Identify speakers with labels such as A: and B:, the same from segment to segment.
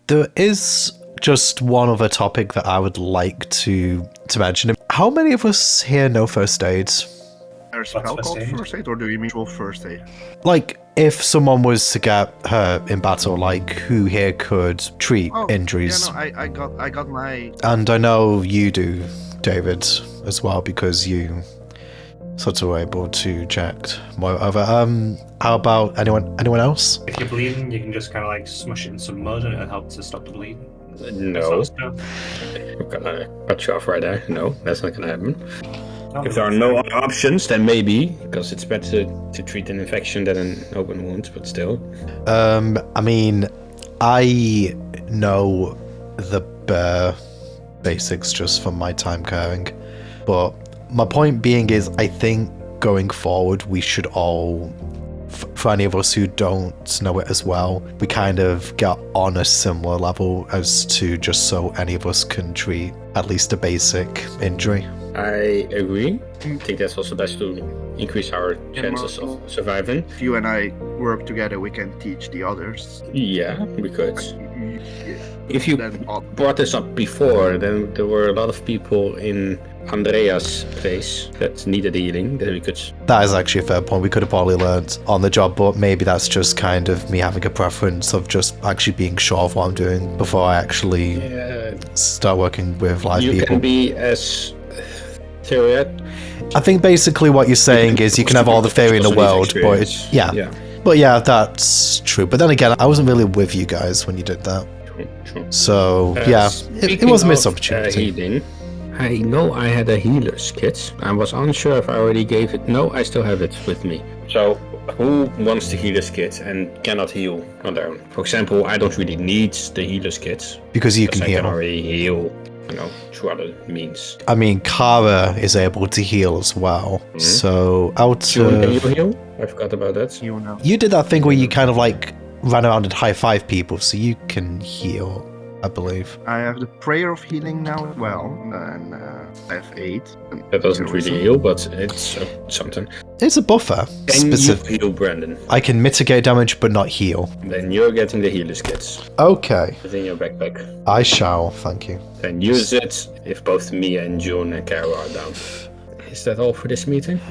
A: There is just one other topic that I would like to mention. How many of us here know first aid?
B: There's a spell called first aid, or do you mean first aid?
A: Like, if someone was to get hurt in battle, like, who here could treat injuries?
B: Yeah, no, I got my...
A: And I know you do, David, as well, because you sort of were able to check more over. How about anyone else?
C: If you're bleeding, you can just kind of like smush it in some mud and it'll help to stop the bleeding.
D: No. I'm gonna cut you off right there. No, that's not gonna happen. If there are no other options, then maybe, because it's better to treat an infection than an open wound, but still.
A: I mean, I know the bare basics just from my time caring, but my point being is I think going forward we should all, for any of us who don't know it as well, we kind of get on a similar level as to just so any of us can treat at least a basic injury.
D: I agree. I think that's also best to increase our chances of surviving.
B: If you and I work together, we can teach the others.
D: Yeah, because if you brought this up before, then there were a lot of people in Andrea's place that needed healing that we could...
A: That is actually a fair point. We could have probably learned on the job, but maybe that's just kind of me having a preference of just actually being sure of what I'm doing before I actually start working with live people.
D: You can be as...
A: I think basically what you're saying is you can have all the theory in the world, but But yeah, that's true. But then again, I wasn't really with you guys when you did that.
D: True.
A: So yeah, it was a missed opportunity.
D: Healing, I know I had a healer's kit. I was unsure if I already gave it. No, I still have it with me. So who wants the healer's kit and cannot heal on their own? For example, I don't really need the healer's kit
A: because you can heal.
D: I can already heal, through other means.
A: I mean, Kara is able to heal as well. Mm-hmm. So
D: can you heal? I forgot about that.
A: You did that thing where you kind of like ran around and high five people, so you can heal, I believe.
B: I have the prayer of healing now as well, and I have 8.
D: That doesn't really heal, but it's something.
A: It's a buffer.
D: Can you heal, Brandon?
A: I can mitigate damage, but not heal.
D: Then you're getting the healer's kits.
A: Okay.
D: It's in your backpack.
A: I shall, thank you.
D: Then use it if both Mia and June and Kara are down. Is that all for this meeting?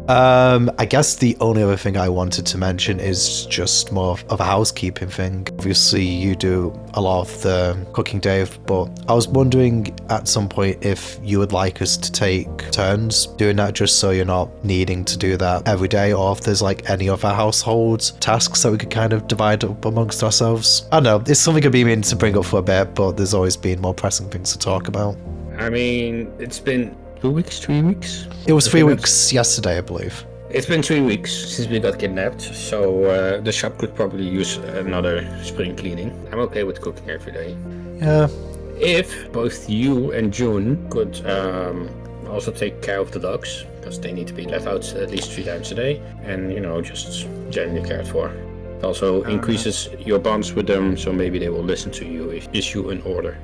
A: I guess the only other thing I wanted to mention is just more of a housekeeping thing. Obviously, you do a lot of the cooking, Dave, but I was wondering at some point if you would like us to take turns doing that just so you're not needing to do that every day, or if there's like any other household tasks that we could kind of divide up amongst ourselves. I don't know, it's something I've been meaning to bring up for a bit, but there's always been more pressing things to talk about.
D: I mean, it's been 2 weeks, 3 weeks?
A: It was 3 weeks yesterday, I believe.
D: It's been 3 weeks since we got kidnapped, so the shop could probably use another spring cleaning. I'm okay with cooking every day.
A: Yeah.
D: If both you and June could also take care of the dogs, because they need to be let out at least 3 times a day, and just generally cared for. It also increases your bonds with them, so maybe they will listen to you if you issue an order.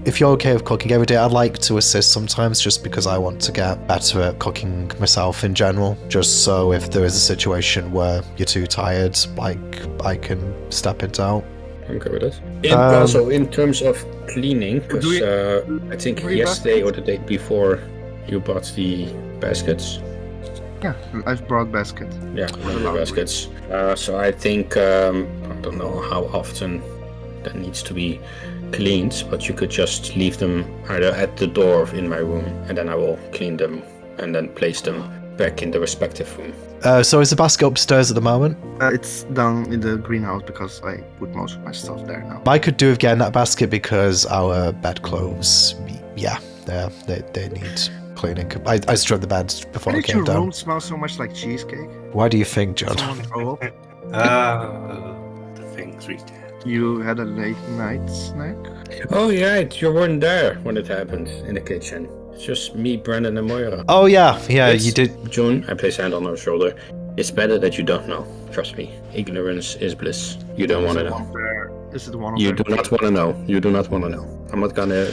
A: If you're okay with cooking every day, I'd like to assist sometimes just because I want to get better at cooking myself in general. Just so if there is a situation where you're too tired, like I can step it out.
D: I'm okay with it. Also, in terms of cleaning, because I think yesterday or the day before you bought the baskets.
B: Yeah, I've brought basket.
D: Yeah, the baskets. So I think, I don't know how often that needs to be cleaned, but you could just leave them either at the door in my room, and then I will clean them and then place them back in the respective room.
A: So is the basket upstairs at the moment?
B: It's down in the greenhouse because I put most of my stuff there now.
A: I could do with getting that basket because our bedclothes, they need cleaning. I stripped the beds before I came down.
B: Your room smells so much like cheesecake?
A: Why do you think, John?
C: The things we did.
B: You had a late night snack?
D: Oh yeah, you weren't there when it happened in the kitchen. It's just me, Brandon, and Moira.
A: Oh yeah, you did.
D: June, I place a hand on her shoulder. It's better that you don't know. Trust me. Ignorance is bliss. You don't want to know.
B: Is it one of
D: You do not want to know. You do not want to know. I'm not gonna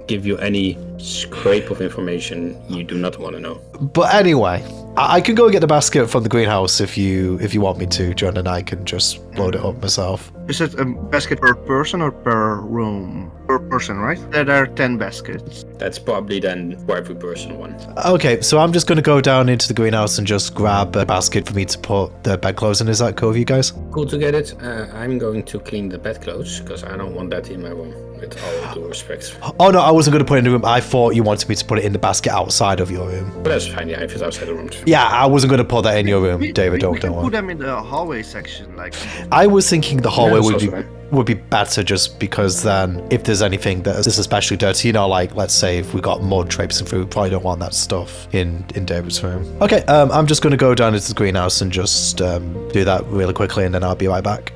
D: give you any scrape of information you do not want to know.
A: But anyway, I can go get the basket from the greenhouse if you want me to, John, and I can just load it up myself.
B: Is it a basket per person or per room? Per person, right? There are 10 baskets.
D: That's probably then for every person one.
A: Okay, so I'm just going to go down into the greenhouse and just grab a basket for me to put the bedclothes in. Is that cool with you guys?
D: Cool to get it. I'm going to clean the bedclothes because I don't want that in my room. With all due respect.
A: Oh no, I wasn't going to put it in the room. I thought you wanted me to put it in the basket outside of your room.
D: But that's fine. Yeah, if it's outside the room.
A: Yeah, I wasn't going to put that in your room, David.
B: We
A: Don't
B: can
A: worry.
B: put them in the hallway section, like.
A: I was thinking the hallway
D: Yeah,
A: would be better just because then if there's anything that is especially dirty, like let's say if we got mud traipsing through, we probably don't want that stuff in David's room. Okay, I'm just going to go down into the greenhouse and just do that really quickly and then I'll be right back.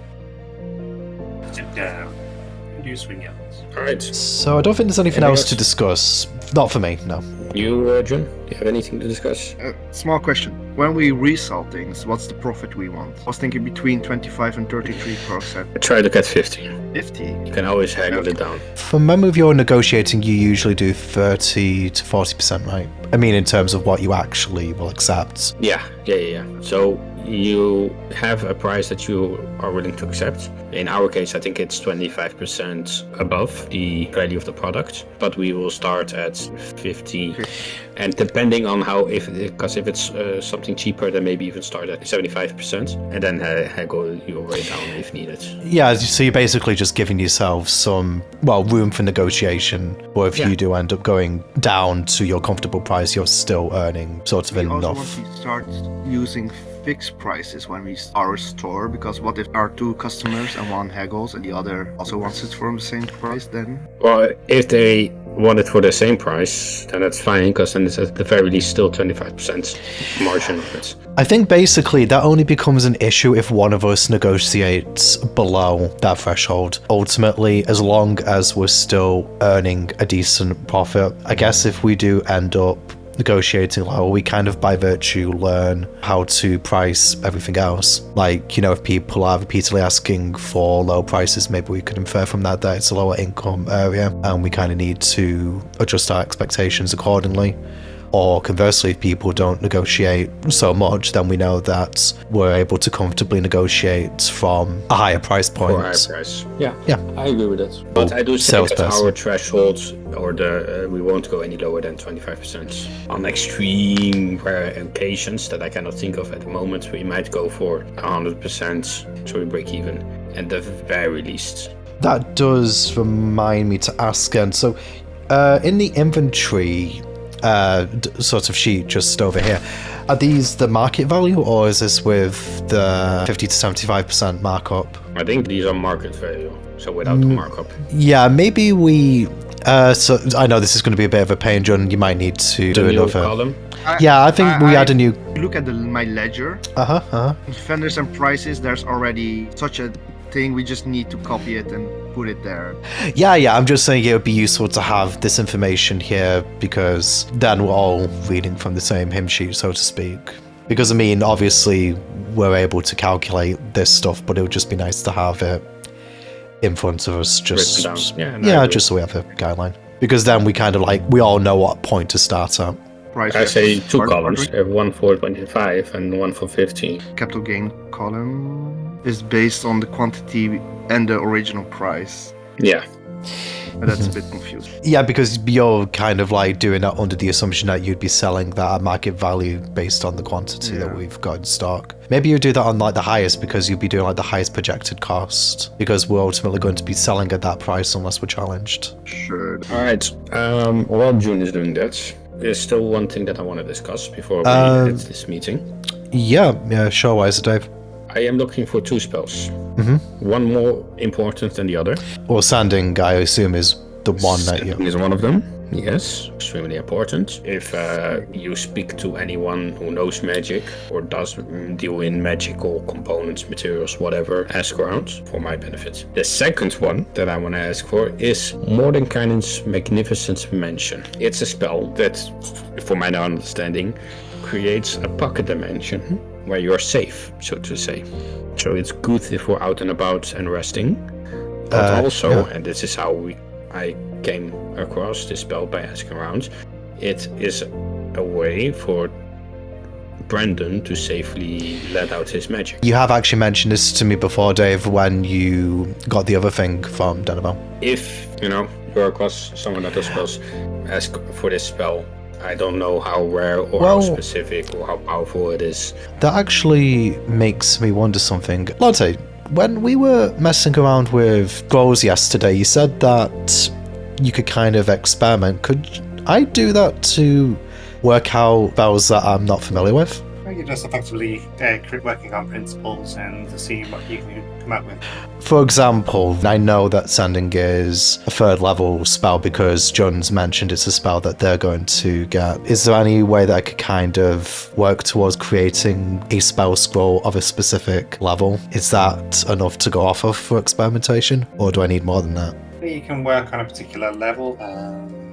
C: Sit down. Do swing out.
D: Alright.
A: So I don't think there's anything else to discuss. Not for me, no.
D: You, John, do you have anything to discuss?
B: Small question. When we resell things, what's the profit we want? I was thinking between 25 and 33%.
D: I try to get 50.
B: 50?
D: You can always haggle it down.
A: From memory of your negotiating, you usually do 30 to 40%, right? I mean, in terms of what you actually will accept.
D: Yeah. So you have a price that you are willing to accept. In our case, I think it's 25% above the value of the product, but we will start at 50. And depending on because if it's something cheaper, then maybe even start at 75%, and then haggle your way down if needed.
A: Yeah, so you're basically just giving yourself some, room for negotiation, or if you do end up going down to your comfortable price, you're still earning sort of
B: We
A: enough.
B: also want to start using fixed prices when we start our store, because what if there are two customers and one haggles and the other also wants it for the same price then?
D: Well, if they want it for the same price, then that's fine, because then it's at the very least still 25% margin of it.
A: I think basically that only becomes an issue if one of us negotiates below that threshold. Ultimately, as long as we're still earning a decent profit, I guess if we do end up negotiating lower, we kind of by virtue learn how to price everything else. Like, if people are repeatedly asking for low prices, maybe we could infer from that it's a lower income area and we kind of need to adjust our expectations accordingly. Or conversely, if people don't negotiate so much, then we know that we're able to comfortably negotiate from a higher price point.
D: For a higher price. Yeah, I agree with that.
A: Oh,
D: But I do think that our threshold, or we won't go any lower than 25%. On extreme rare occasions that I cannot think of at the moment, we might go for 100%, so we break even, at the very least.
A: That does remind me to ask, and so in the inventory sort of sheet just over here, are these the market value or is this with the 50 to 75% markup?
D: I think these are market value, so without the markup.
A: Yeah, maybe we so I know this is going to be a bit of a pain, John. You might need to do another
D: column.
A: I think we had a new
B: Look at my ledger. Vendors and prices, there's already such a thing, we just need to copy it and put it there.
A: Yeah, I'm just saying it would be useful to have this information here because then we're all reading from the same hymn sheet, so to speak. Because I mean, obviously we're able to calculate this stuff, but it would just be nice to have it in front of us, just just so we have a guideline. Because then we kind of we all know what point to start at.
B: Price
D: I say two columns, one for 25 and one for 15.
B: Capital gain column is based on the quantity and the original price.
D: Yeah.
B: And that's a bit confusing.
A: Yeah, because you're kind of doing that under the assumption that you'd be selling that at market value based on the quantity that we've got in stock. Maybe you do that on the highest because you'd be doing the highest projected cost because we're ultimately going to be selling at that price unless we're challenged.
B: Sure.
D: Alright, while June is doing that, there's still one thing that I want to discuss before we end this meeting.
A: Yeah, sure, why is it, Dave?
D: I am looking for two spells. One more important than the other.
A: Well, Sanding, I assume, is the one that you...
D: Sanding is one of them. Yes, extremely important. If you speak to anyone who knows magic or does deal in magical components, materials, whatever, ask around for my benefit. The second one that I want to ask for is Mordenkainen's Magnificent Mansion. It's a spell that, for my understanding, creates a pocket dimension where you're safe, so to say. So it's good if we're out and about and resting, but also, and this is how I came across this spell by asking around, it is a way for Brandon to safely let out his magic.
A: You have actually mentioned this to me before, Dave, when you got the other thing from Denver.
D: If, you're across someone that does spells, ask for this spell. I don't know how rare or how specific or how powerful it is.
A: That actually makes me wonder something. Lante, when we were messing around with scrolls yesterday, you said that you could kind of experiment. Could I do that to work out spells that I'm not familiar with?
C: You're just effectively working on principles and seeing what you can come up with.
A: For example, I know that Sending is a 3rd level spell because John's mentioned it's a spell that they're going to get. Is there any way that I could kind of work towards creating a spell scroll of a specific level? Is that enough to go off of for experimentation, or do I need more than that?
C: You can work on a particular level.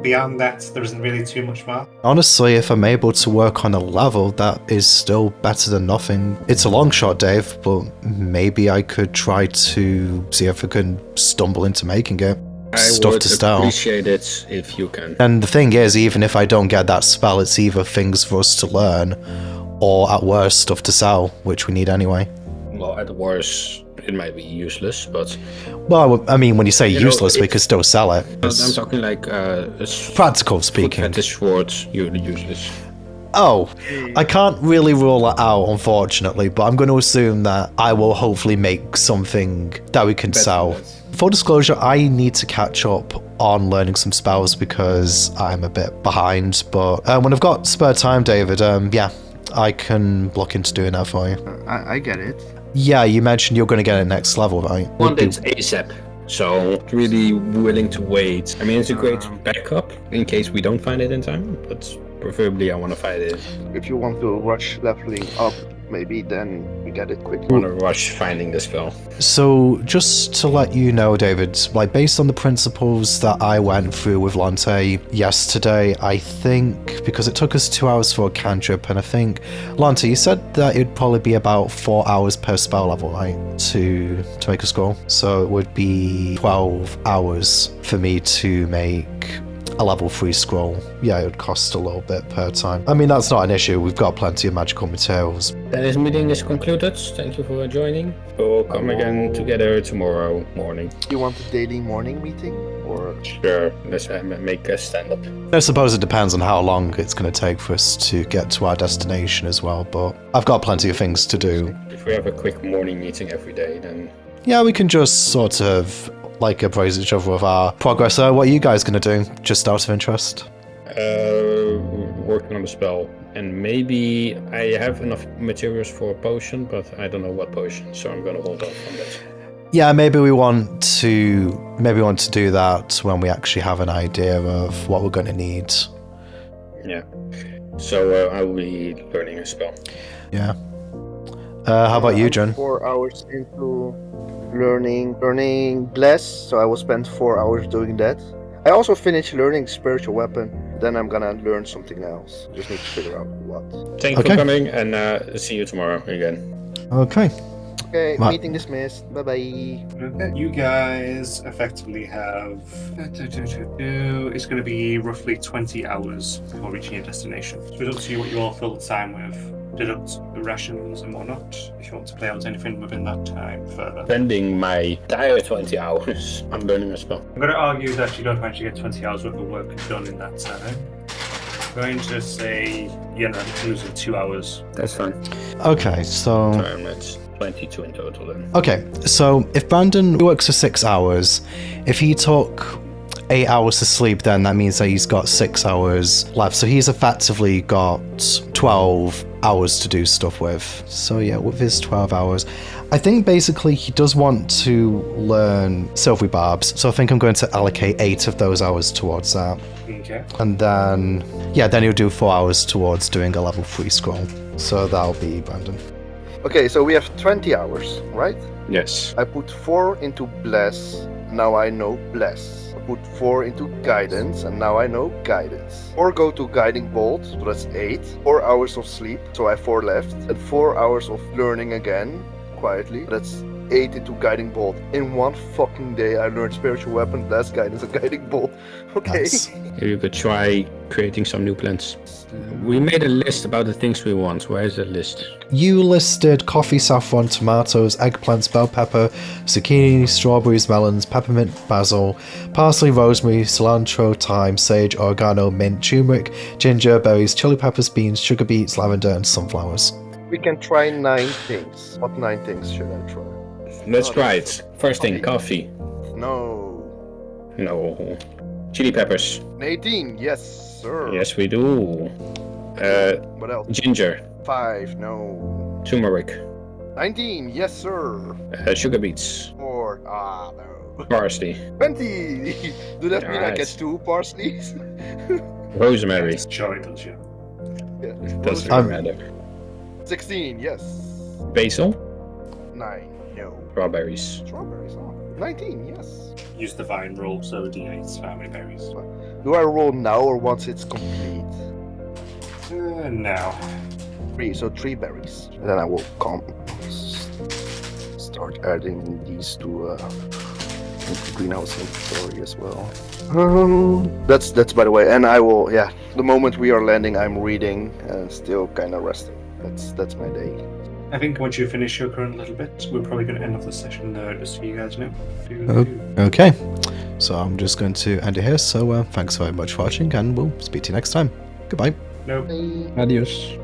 C: Beyond that, there isn't really too much more.
A: Honestly, if I'm able to work on a level, that is still better than nothing. It's a long shot, Dave, but maybe I could try to see if I can stumble into making it.
D: I would appreciate it if you can.
A: And the thing is, even if I don't get that spell, it's either things for us to learn, or at worst, stuff to sell, which we need anyway.
D: Well, at worst, it might be useless, but...
A: Well, I mean, when you say useless, we could still sell it.
D: I'm talking like...
A: practical speaking.
D: Fetish swords, useless.
A: Oh, I can't really rule it out, unfortunately, but I'm going to assume that I will hopefully make something that we can sell. Full disclosure, I need to catch up on learning some spells because I'm a bit behind, but when I've got spare time, David, yeah, I can look into doing that for you.
B: I get it.
A: Yeah, you mentioned you're going to get it next level, right?
D: Want it ASAP, so really willing to wait. I mean, it's a great backup in case we don't find it in time, but preferably I want to find it.
B: If you want to rush leveling up, maybe then we get it quickly.
D: I want to rush finding the spell.
A: So, just to let you know, David, like based on the principles that I went through with Lante yesterday, I think, because it took us 2 hours for a cantrip, and I think, Lante, you said that it'd probably be about 4 hours per spell level, right, to make a scroll. So it would be 12 hours for me to make a level 3 scroll. Yeah, it would cost a little bit per time. I mean, that's not an issue. We've got plenty of magical materials.
D: Then this meeting is concluded. Thank you for joining. We'll come again together tomorrow morning.
B: You want a daily morning meeting? Or
D: sure, let's make a stand-up.
A: I suppose it depends on how long it's going to take for us to get to our destination as well, but I've got plenty of things to do.
D: If we have a quick morning meeting every day, then...
A: Yeah, we can just sort of like appraise each other with our progress. What are you guys going to do, just out of interest?
D: Working on the spell. And maybe I have enough materials for a potion, but I don't know what potion, so I'm going to hold off on that.
A: Yeah, maybe we want to do that when we actually have an idea of what we're going to need.
D: Yeah. So I will be learning a spell.
A: Yeah. How about you, John?
B: 4 hours into learning Bless, so I will spend 4 hours doing that. I also finished learning Spiritual Weapon, then I'm gonna learn something else. Just need to figure out what.
D: Thank you for coming, and see you tomorrow again.
A: Okay.
B: Okay, meeting dismissed. Bye-bye.
C: Okay, you guys effectively have... It's going to be roughly 20 hours before reaching your destination. So it's up to you what you all fill the time with. Deduct the rations and whatnot, if you want to play out anything within that time further.
D: Spending my entire 20 hours on learning a spell.
C: I'm going to argue that you don't actually get 20 hours worth of work done in that time. I'm going to say, you're losing 2 hours.
D: That's fine.
A: Okay, so...
D: That's 22 in total then.
A: Okay, so if Brandon works for 6 hours, if he took 8 hours to sleep, then that means that he's got 6 hours left. So he's effectively got 12 hours to do stuff with. So yeah, with his 12 hours, I think basically he does want to learn Silvery Barbs. So I think I'm going to allocate 8 of those hours towards that.
C: Okay.
A: And then, yeah, then he'll do 4 hours towards doing a level 3 scroll. So that'll be Brandon.
B: Okay, so we have 20 hours, right?
D: Yes.
B: I put 4 into Bless, now I know Bless. I put 4 into Guidance, and now I know Guidance. 4 go to Guiding Bolt, so that's 8. 4 hours of sleep, so I have 4 left. And 4 hours of learning again, quietly, that's 8 into guiding bolt. In one fucking day, I learned spiritual weapon, blast guidance, and guiding bolt. Okay.
A: Nice.
D: Maybe you could try creating some new plants. We made a list about the things we want. Where is the list?
A: You listed coffee, saffron, tomatoes, eggplants, bell pepper, zucchini, strawberries, melons, peppermint, basil, parsley, rosemary, cilantro, thyme, sage, oregano, mint, turmeric, ginger, berries, chili peppers, beans, sugar beets, lavender, and sunflowers.
B: We can try 9 things. What 9 things should I try?
D: Let's try it. First thing, coffee.
B: No.
D: No. Chili peppers.
B: 18, yes, sir.
D: Yes, we do.
B: What else?
D: Ginger.
B: 5, no.
D: Turmeric.
B: 19, yes, sir.
D: Sugar beets.
B: 4, no.
D: Parsley.
B: 20! Do that mean I get
D: Nice.
B: 2 parsleys?
D: Rosemary.
C: Sure it does, yeah.
B: Yeah.
D: Doesn't
A: I'm-
D: matter.
B: 16, yes.
D: Basil.
B: 9, no.
D: Strawberries.
B: Strawberries, oh. 19, yes.
C: Use the vine roll, so d8 for how many berries.
B: Do I roll now or once it's complete?
C: Now.
B: 3, so 3 berries. And then I will start adding these to greenhouse inventory as well. That's by the way, and I will, yeah, the moment we are landing, I'm reading and still kind of resting. That's my day.
C: I think once you finish your current little bit, we're probably going to end off the session there, just so you guys know.
A: Okay, so I'm just going to end it here. So thanks very much for watching, and we'll speak to you next time. Goodbye.
C: Nope.
D: Adios.